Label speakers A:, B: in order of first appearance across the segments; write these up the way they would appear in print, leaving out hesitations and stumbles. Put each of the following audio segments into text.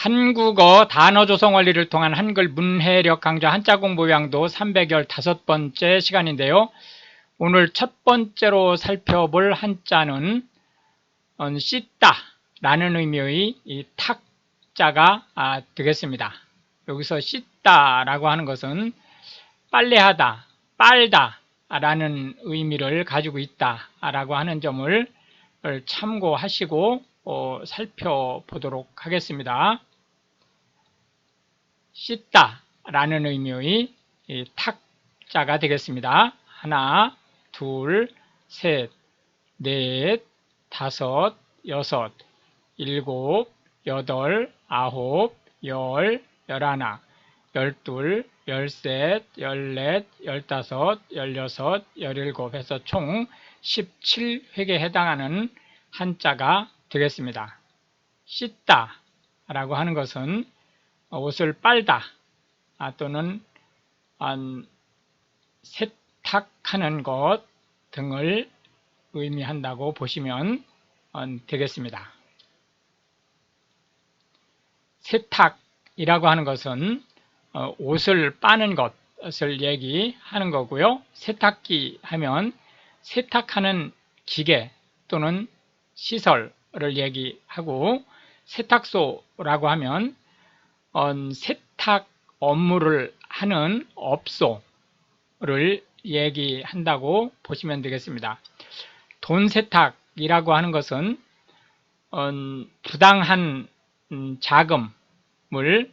A: 한국어 단어 조성 원리를 통한 한글 문해력 강좌 한자 공부 요약도 315번째 시간인데요. 오늘 첫 번째로 살펴볼 한자는 씻다 라는 의미의 이 탁자가 되겠습니다. 여기서 씻다 라고 하는 것은 빨래하다, 빨다 라는 의미를 가지고 있다 라고 하는 점을 참고하시고 살펴보도록 하겠습니다. 씻다 라는 의미의 탁자가 되겠습니다. 하나, 둘, 셋, 넷, 다섯, 여섯, 일곱, 여덟, 아홉, 열, 열하나, 열둘, 열셋, 열넷, 열다섯, 열여섯, 열일곱 해서 총 17획에 해당하는 한자가 되겠습니다. 씻다 라고 하는 것은 옷을 빨다 또는 세탁하는 것 등을 의미한다고 보시면 되겠습니다. 세탁이라고 하는 것은 옷을 빠는 것을 얘기하는 거고요. 세탁기 하면 세탁하는 기계 또는 시설을 얘기하고, 세탁소라고 하면 세탁 업무를 하는 업소를 얘기한다고 보시면 되겠습니다. 돈 세탁이라고 하는 것은 부당한 자금을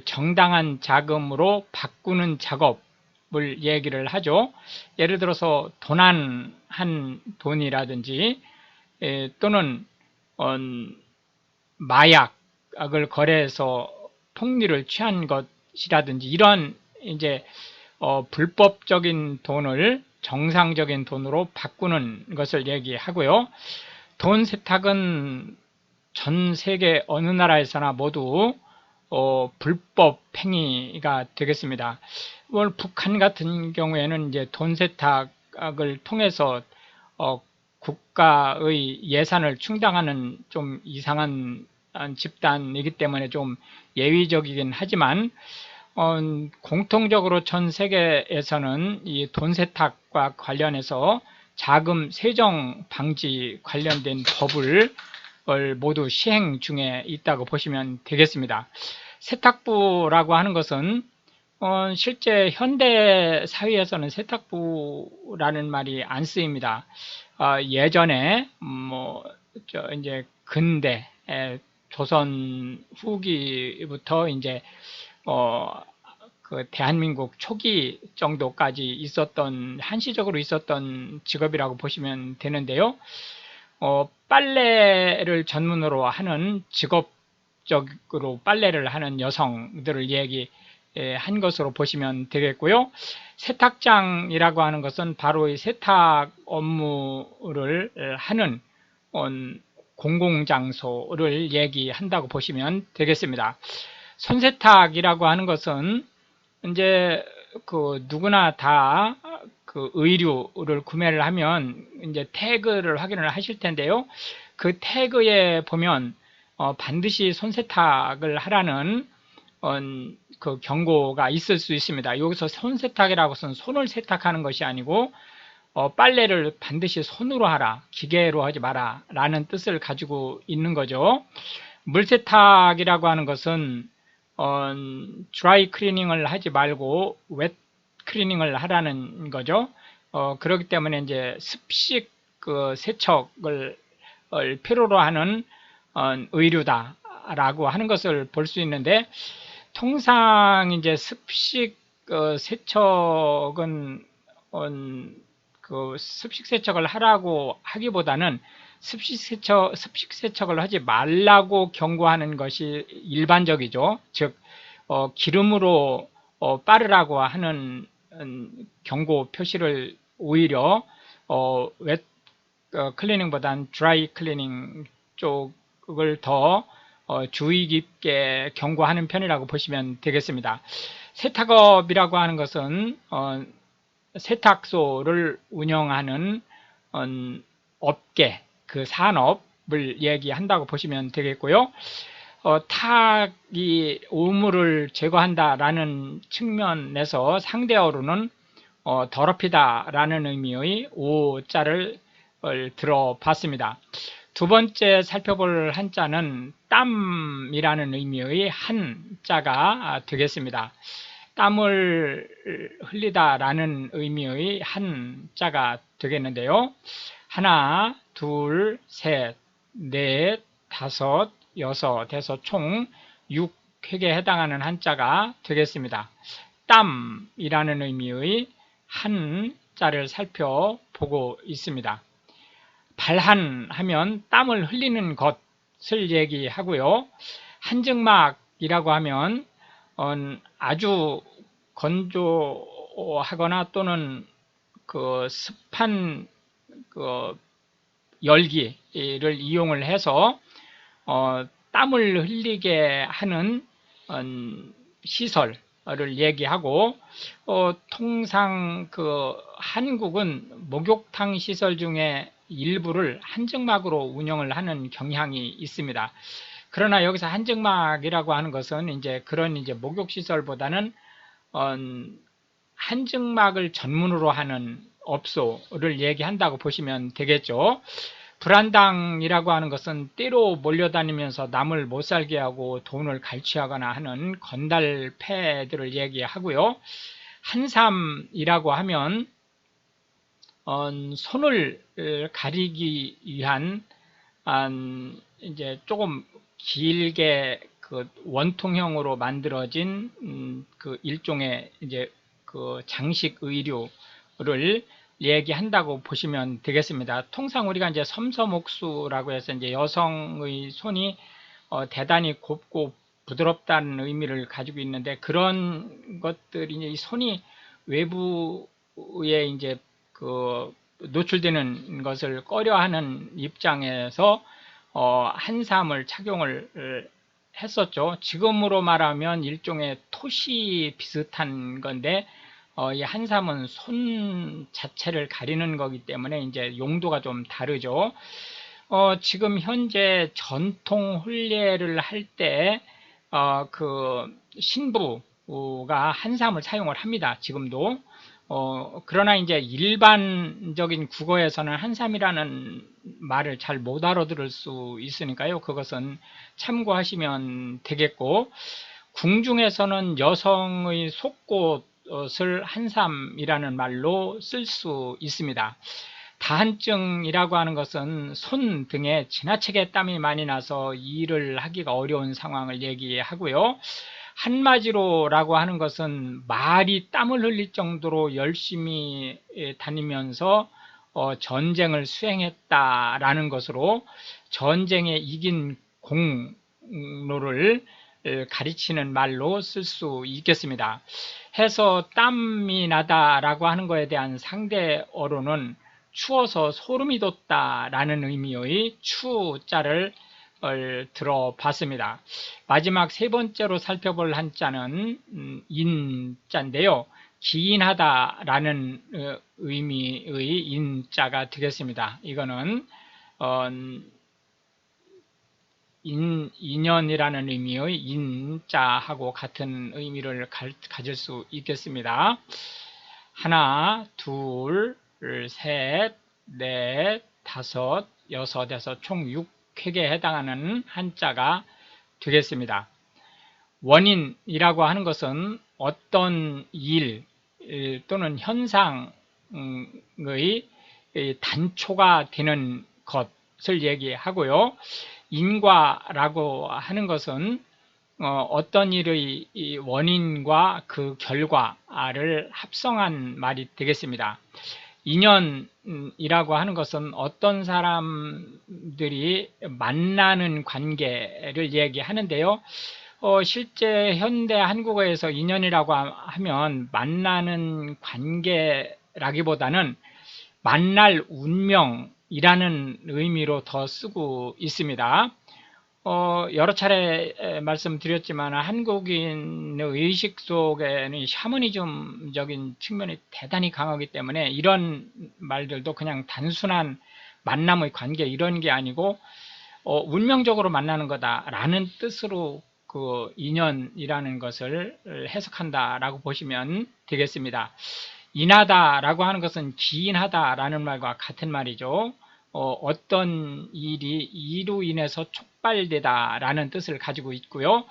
A: 정당한 자금으로 바꾸는 작업을 얘기를 하죠. 예를 들어서 도난한 돈이라든지 또는 마약을 거래해서 폭리를 취한 것이라든지 이런 이제 불법적인 돈을 정상적인 돈으로 바꾸는 것을 얘기하고요. 돈 세탁은 전 세계 어느 나라에서나 모두 불법 행위가 되겠습니다. 북한 같은 경우에는 이제 돈 세탁을 통해서 국가의 예산을 충당하는 좀 이상한 집단이기 때문에 좀 예외적이긴 하지만 공통적으로 전 세계에서는 이 돈 세탁과 관련해서 자금 세정 방지 관련된 법을 모두 시행 중에 있다고 보시면 되겠습니다. 세탁부라고 하는 것은 실제 현대 사회에서는 세탁부라는 말이 안 쓰입니다. 예전에 이제 근대 조선 후기부터 이제 그 대한민국 초기 정도까지 있었던, 한시적으로 있었던 직업이라고 보시면 되는데요. 빨래를 전문으로 하는, 직업적으로 빨래를 하는 여성들을 얘기한 것으로 보시면 되겠고요. 세탁장이라고 하는 것은 바로 이 세탁 업무를 하는 공공장소를 얘기한다고 보시면 되겠습니다. 손세탁이라고 하는 것은 이제 누구나 다 의류를 구매를 하면 이제 태그를 확인을 하실 텐데요. 그 태그에 보면 반드시 손세탁을 하라는 그 경고가 있을 수 있습니다. 여기서 손세탁이라고 해서는 손을 세탁하는 것이 아니고 빨래를 반드시 손으로 하라, 기계로 하지 마라 라는 뜻을 가지고 있는 거죠. 물세탁이라고 하는 것은 드라이 클리닝을 하지 말고 웻 클리닝을 하라는 거죠. 그렇기 때문에 이제 습식 세척을 필요로 하는 의류다라고 하는 것을 볼 수 있는데, 통상 이제 습식 세척은 습식 세척을 하라고 하기보다는 습식 세척을 하지 말라고 경고하는 것이 일반적이죠. 즉 기름으로 빠르라고 하는 경고 표시를 오히려 웻 클리닝보다는 드라이 클리닝 쪽을 더 주의 깊게 경고하는 편이라고 보시면 되겠습니다. 세탁업이라고 하는 것은 세탁소를 운영하는 업계, 그 산업을 얘기한다고 보시면 되겠고요. 탁이 오물을 제거한다라는 측면에서 상대어로는 더럽히다라는 의미의 오자를 들어봤습니다. 두 번째 살펴볼 한자는 땀이라는 의미의 한자가 되겠습니다. 땀을 흘리다라는 의미의 한자가 되겠는데요. 하나, 둘, 셋, 넷, 다섯, 여섯 해서 총 6획에 해당하는 한자가 되겠습니다. 땀이라는 의미의 한자를 살펴보고 있습니다. 발한 하면 땀을 흘리는 것을 얘기하고요. 한증막이라고 하면 아주 건조하거나 또는 그 습한 그 열기를 이용을 해서 땀을 흘리게 하는 시설을 얘기하고, 통상 그 한국은 목욕탕 시설 중에 일부를 한증막으로 운영을 하는 경향이 있습니다. 그러나 여기서 한증막이라고 하는 것은 이제 그런 이제 목욕시설보다는 한증막을 전문으로 하는 업소를 얘기한다고 보시면 되겠죠. 불안당이라고 하는 것은 띠로 몰려다니면서 남을 못 살게 하고 돈을 갈취하거나 하는 건달패들을 얘기하고요. 한삼이라고 하면 손을 가리기 위한 이제 조금 길게 그 원통형으로 만들어진 그 일종의 이제 그 장식 의류를 얘기한다고 보시면 되겠습니다. 통상 우리가 이제 섬섬옥수라고 해서 이제 여성의 손이 대단히 곱고 부드럽다는 의미를 가지고 있는데, 그런 것들이 이 손이 외부에 이제 그 노출되는 것을 꺼려하는 입장에서 한삼을 착용을 했었죠. 지금으로 말하면 일종의 토시 비슷한 건데, 이 한삼은 손 자체를 가리는 거기 때문에 이제 용도가 좀 다르죠. 지금 현재 전통 혼례를 할 때 그 신부가 한삼을 사용을 합니다. 지금도. 그러나 이제 일반적인 국어에서는 한삼이라는 말을 잘 못 알아들을 수 있으니까요. 그것은 참고하시면 되겠고, 궁중에서는 여성의 속옷을 한삼이라는 말로 쓸 수 있습니다. 다한증이라고 하는 것은 손 등에 지나치게 땀이 많이 나서 일을 하기가 어려운 상황을 얘기하고요. 한마디로라고 하는 것은 말이 땀을 흘릴 정도로 열심히 다니면서 전쟁을 수행했다라는 것으로 전쟁에 이긴 공로를 가르치는 말로 쓸 수 있겠습니다. 해서 땀이 나다라고 하는 것에 대한 상대어로는 추워서 소름이 돋다라는 의미의 추자를 들어봤습니다. 마지막 세 번째로 살펴볼 한자는 인자인데요. 기인하다라는 의미의 인자가 되겠습니다. 이거는 인연이라는 의미의 인자하고 같은 의미를 가질 수 있겠습니다. 하나, 둘, 셋, 넷, 다섯, 여섯에서 총 6획에 해당하는 한자가 되겠습니다. 원인이라고 하는 것은 어떤 일 또는 현상의 단초가 되는 것을 얘기하고요. 인과라고 하는 것은 어떤 일의 원인과 그 결과를 합성한 말이 되겠습니다. 인연이라고 하는 것은 어떤 사람들이 만나는 관계를 얘기하는데요. 실제 현대 한국어에서 인연이라고 하면 만나는 관계라기보다는 만날 운명이라는 의미로 더 쓰고 있습니다. 여러 차례 말씀드렸지만 한국인의 의식 속에는 샤머니즘적인 측면이 대단히 강하기 때문에 이런 말들도 그냥 단순한 만남의 관계 이런 게 아니고 운명적으로 만나는 거다라는 뜻으로 그 인연이라는 것을 해석한다라고 보시면 되겠습니다. 인하다라고 하는 것은 기인하다라는 말과 같은 말이죠. 어떤 일이 이로 인해서 촉발되다라는 뜻을 가지고 있고요.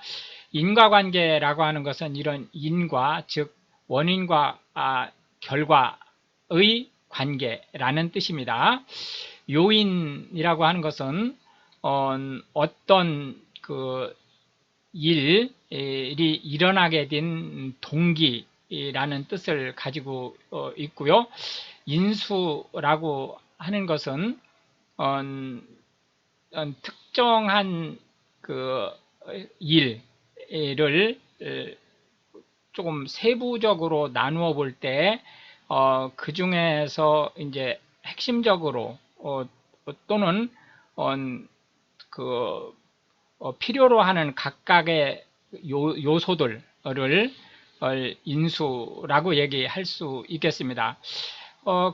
A: 인과관계라고 하는 것은 이런 인과, 즉 원인과 결과의 관계라는 뜻입니다. 요인이라고 하는 것은 어떤 그 일이 일어나게 된 동기라는 뜻을 가지고 있고요. 인수라고 하는 것은 특정한 그 일을 조금 세부적으로 나누어 볼 때 그 중에서 이제 핵심적으로 또는 필요로 하는 각각의 요소들을 인수라고 얘기할 수 있겠습니다.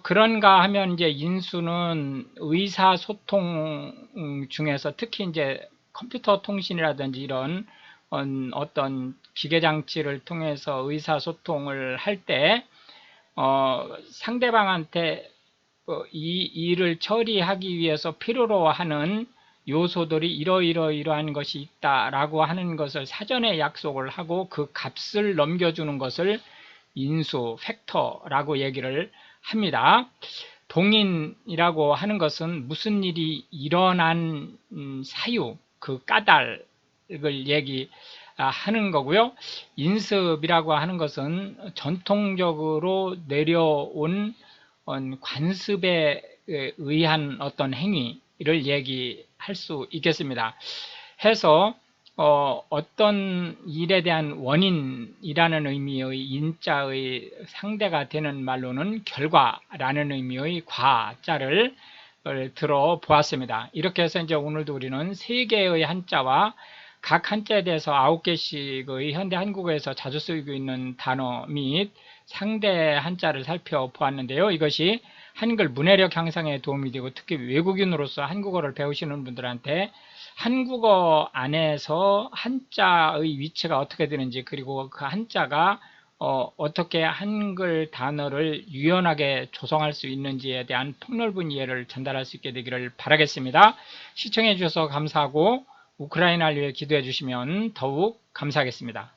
A: 그런가 하면 이제 인수는 의사소통 중에서 특히 이제 컴퓨터 통신이라든지 이런 어떤 기계장치를 통해서 의사소통을 할 때 상대방한테 이 일을 처리하기 위해서 필요로 하는 요소들이 이러이러이러한 것이 있다라고 하는 것을 사전에 약속을 하고 그 값을 넘겨주는 것을 인수, 팩터라고 얘기를 합니다. 동인이라고 하는 것은 무슨 일이 일어난 사유, 그 까닭을 얘기하는 거고요. 인습이라고 하는 것은 전통적으로 내려온 관습에 의한 어떤 행위를 얘기할 수 있겠습니다. 해서 어떤 일에 대한 원인이라는 의미의 인자의 상대가 되는 말로는 결과라는 의미의 과자를 들어 보았습니다. 이렇게 해서 이제 오늘도 우리는 3개의 한자와 각 한자에 대해서 9개씩의 현대 한국어에서 자주 쓰이고 있는 단어 및 상대 한자를 살펴보았는데요. 이것이 한글 문해력 향상에 도움이 되고 특히 외국인으로서 한국어를 배우시는 분들한테 한국어 안에서 한자의 위치가 어떻게 되는지, 그리고 그 한자가 어떻게 한글 단어를 유연하게 조성할 수 있는지에 대한 폭넓은 이해를 전달할 수 있게 되기를 바라겠습니다. 시청해 주셔서 감사하고 우크라이나를 위해 기도해 주시면 더욱 감사하겠습니다.